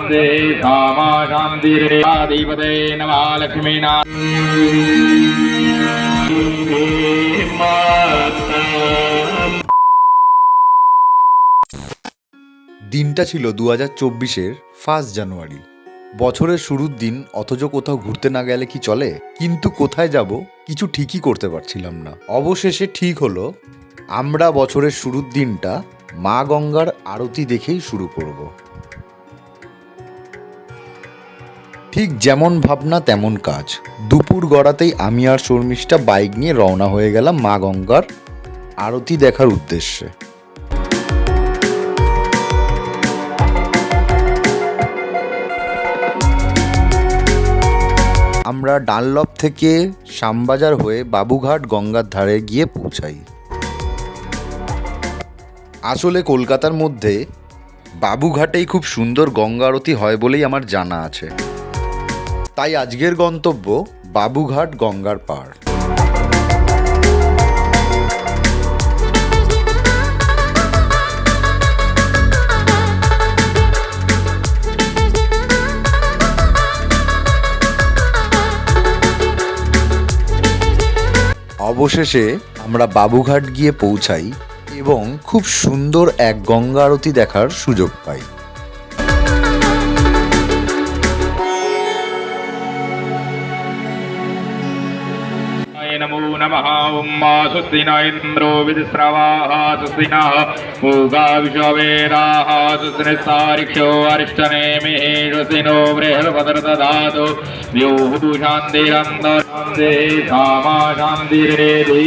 शांति सामा शांति रे आदिपते नमः लक्ष्मीनाथ দিনটা ছিল 2024-এর 1 জানুয়ারি। বছরের শুরুর দিন, অথচ কোথাও ঘুরতে না গেলে কি চলে? কিন্তু কোথায় যাব কিছু ঠিকই করতে পারছিলাম না। অবশেষে ঠিক হলো, আমরা বছরের শুরুর দিনটা মা গঙ্গার আরতি দেখেই শুরু করব। ঠিক যেমন ভাবনা তেমন কাজ। দুপুর গড়াতেই আমি আর শর্মিষ্ঠা বাইক নিয়ে রওনা হয়ে গেলাম মা গঙ্গার আরতি দেখার উদ্দেশ্যে। আমরা ডানলপ থেকে শ্যামবাজার হয়ে বাবুঘাট গঙ্গার ধারে গিয়ে পৌঁছাই। আসলে কলকাতার মধ্যে বাবুঘাটেই খুব সুন্দর গঙ্গা আরতি হয় বলেই আমার জানা আছে। তাই আজকের গন্তব্য বাবুঘাট গঙ্গার পাড়। অবশেষে আমরা বাবুঘাট গিয়ে পৌঁছাই এবং খুব সুন্দর এক গঙ্গা আরতি দেখার সুযোগ পাই। नमो नमः ओम स्वस्ति न इंद्रो विधिस्रवाः स्वस्ति नः पूगा विश्ववेदाः स्वस्ति नस्तारिक्षो अरिष्टनेमिः स्वस्ति नो बृहस्पतिर्दधातु द्यौः शान्तिरन्तर्शान्तिः सामा शान्तिरेधि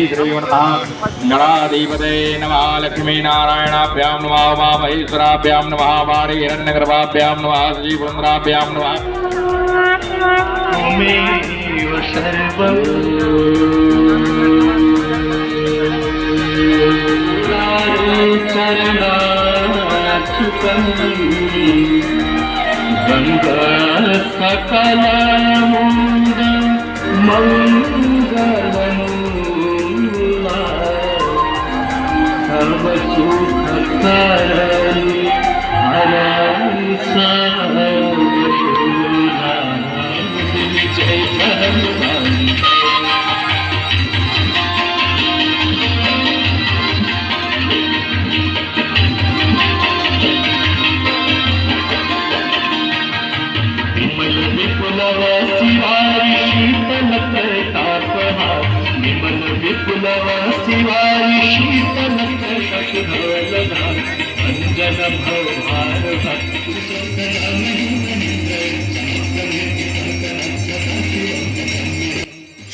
गणाधिपते नमः लक्ष्मीनारायणाभ्यां नमः उमामहेश्वराभ्यां नमः वाणी हिरण्यगर्भाभ्यां नमः श्रीपुरन्द्राभ्यां नमः सकल मंगलमूला सर्व सुख करणी जय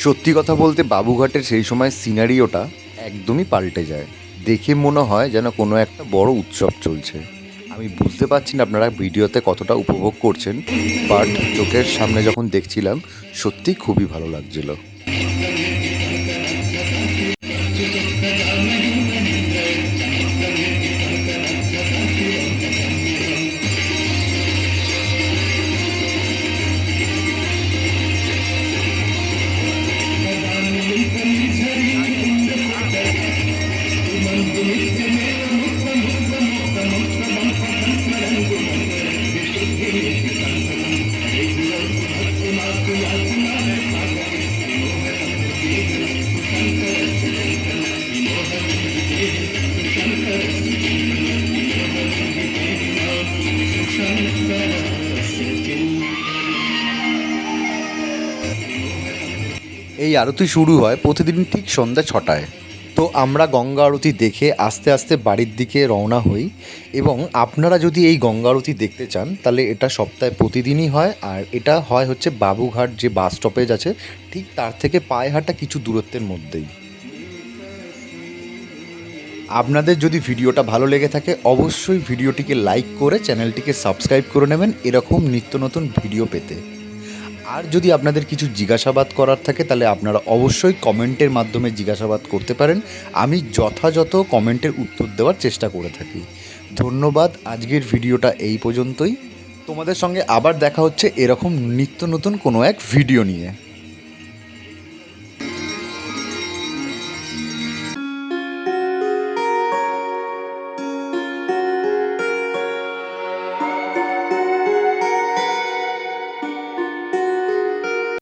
সত্যি কথা বলতে বাবুঘাটের সেই সময় সিনারিওটা একদমই পাল্টে যায়। দেখে মনে হয় যেন কোনো একটা বড় উৎসব চলছে। আমি বুঝতে পারছি না আপনারা ভিডিওতে কতটা উপভোগ করছেন, বাট চোখের সামনে যখন দেখছিলাম সত্যি খুবই ভালো লাগছিল। এই আরতি শুরু হয় প্রতিদিন ঠিক সন্ধ্যা 6টায়। তো আমরা গঙ্গা আরতি দেখে আস্তে আস্তে বাড়ির দিকে রওনা হই। এবং আপনারা যদি এই গঙ্গা আরতি দেখতে চান তাহলে এটা সপ্তাহে প্রতিদিনই হয়। আর এটা হয় হচ্ছে বাবুঘাট যে বাস স্টপেজ আছে ঠিক তার থেকে পায়ে হাঁটা কিছু দূরত্বের মধ্যেই। আপনাদের যদি ভিডিওটা ভালো লেগে থাকে অবশ্যই ভিডিওটিকে লাইক করে চ্যানেলটিকে সাবস্ক্রাইব করে নেবেন এরকম নিত্য নতুন ভিডিও পেতে। আর যদি আপনাদের কিছু জিজ্ঞাসাবাদ করার থাকে তাহলে আপনারা অবশ্যই কমেন্টের মাধ্যমে জিজ্ঞাসাবাদ করতে পারেন। আমি যথাযথ কমেন্টের উত্তর দেওয়ার চেষ্টা করে থাকি। ধন্যবাদ। আজকের ভিডিওটা এই পর্যন্তই। তোমাদের সঙ্গে আবার দেখা হচ্ছে এরকম নিত্য নতুন কোনো এক ভিডিও নিয়ে।